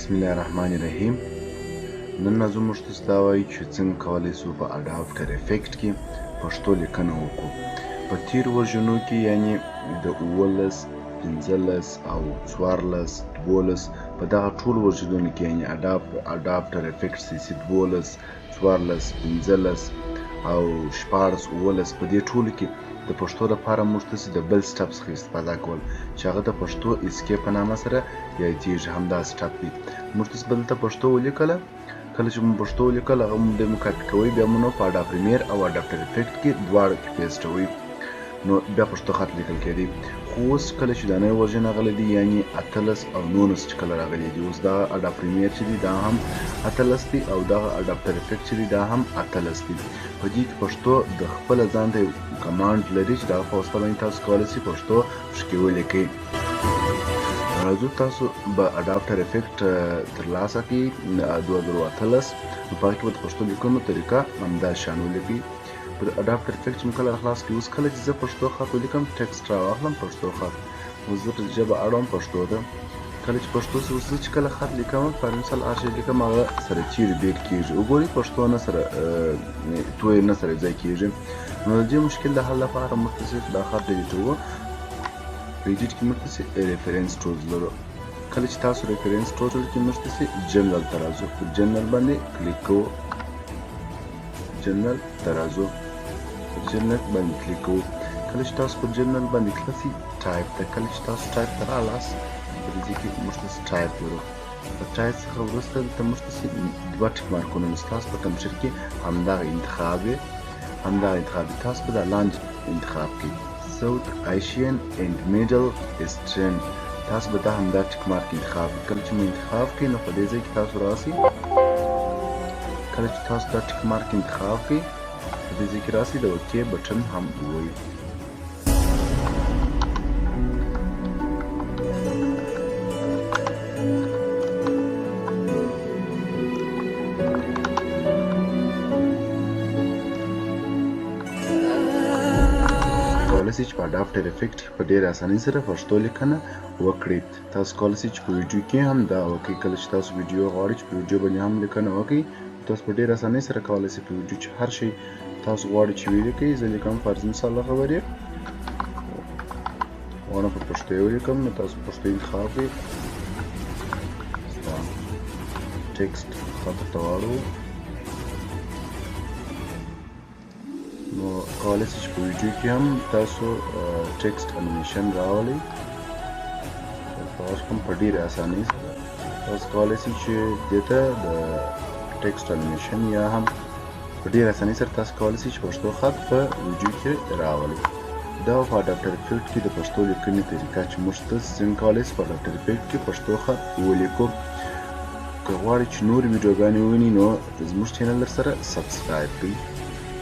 بسم الله الرحمن الرحیم. نن زه موږ ته دا وایو چې څنګه کولی شو په اډاب اپټراپیکټ کې پښتو لیکنه وکړو. په تیر ورژنو کې یعنی د 11 15 او 14 12 په دغه ټول ورژنونو کې یعنی اډاب اپټراپیکټ CC 12 14 15 او 14 19 په دې ټولو کې د پښتو لپاره موږ تاسې د بل سټپ څخه استفاده کول چې هغه د پښتو اسکیپ په نامه سره یادیږي. همدا سټپ دی. موږ تاسې به دلته پښتو ولیکله. کله چې مو پښتو ولیکل هغه مو بیا مو کاپي کوئ، بیا مو نو په اډاب پریمیر او اډاب اپټراپیکټ کې دواړو کې پیسټوئ، نو بیا پښتو خط لیکل کېدی. خو اوس کله چې دا نوی ورژن راغلی دی یعنی 18 او 19 چې کله راغلی دی، اوس دغه اډاب پریمیر چې دی دا هم 18 دی او دغه اډاب اپټراپیکټ چې دی دا هم 18 دی. په دې کې پښتو د خپله ځان ته یو کمانډ لري چې دغه په واسطه باندې تاسو کولی شئ پښتو ښکې ولیکئ. راځو تاسو به اډاب اپټراپیکټ ترلاسه کړئ 2018 نو په هغې کې به د پښتو لیکنو طریقه همدا شان ولیکئ. په اډاب اپټراپیکټ چې مو کله خلاص کړئ، اوس کله چې زه پښتو خط ولیکم ټکسټ راواخلم پښتو خط، اوس زه ژبه اړوم پښتو ته. کله چې پښتو اوس زه چې کله خط لیکم پر مثال هر شی لیکم هغه سره چیرې بیل کېږي. وګورئ پښتو نه سره توی نه سره ځای کېږي. نو د دې مشکل د حل لپاره موږ تاسې دا خط ډیلیټوو. په ایډیټ کې موږ تاسې ریفرنس ټولز لرو. کله چې تاسو ریفرنس ټولز کې موږ تاسې جنرال ته راځو، په جنرال باندې کلیک کوو. جنرال ته راځو، په جنرال باندې کلیک کوو. کله چې تاسو په جنرال باندې کلیک شئ ټایپ ته، کله چې تاسو ټایپ ته رالاست په دې کې موږ تاسې ټایپ لرو. په ټایپ څخه وروسته دلته موږ تاسې دوه ټیک مارکونه ستاسو په کمپیوټر کې همدغه انتخاب دی، تاسو به دا لاندې انتخاب کړئ South Asian and Middle Eastern. تاسو به دا همدا ټیک مارک انتخاب کړئ. کله چې مو انتخاب کړئ نو په دې ځای کې تاسو راسئ. کله چې تاسو دا ټیک مارک انتخاب کړئ په دې ځای کې راسئ، د اوکې بټن هم ووهئ. کولی شئ چې په اډاب اپټراپیکټ په ډېره اسانۍ سره پښتو لیکنه وکړئ. تاسو کولی شئ چې په ویډیو کې هم دا وکړئ. کله چې تاسو ویډیو غواړئ چې په ویډیو باندې هم لیکنه وکړئ، تاسو په ډېره اسانۍ سره کولی شئ په ویډیو چې هر شی تاسو غواړئ چې ولیکئ. زه لیکم فرض مثال له خبرې غواړم په پښتو یې ولیکم، نو تاسو پښتو انتخاب کړئ. ټکسټ خط ته واړوو. نو کولی شئ چې په ویډیو کې هم تاسو ټکسټ انیمیشن راولئ. تاسو هم په ډېرې اسانۍ سره تاسو کولی شئ چې دې ته د ټکسټ انیمیشن یا هم په ډېرې اسانۍ سره تاسو کولی شئ چې پښتو خط په ویډیو کې راولئ. دا په اډاب اپټراپیکټ کې د پښتو لیکنې طریقه چې موږ تاسو څنګه کولی شئ په اډاب اپټراپیکټ کې پښتو خط ولیکو. که غواړئ چې نورې ویډیوګانې ووینئ نو زموږ چینل سره سبسکرایب کړئ.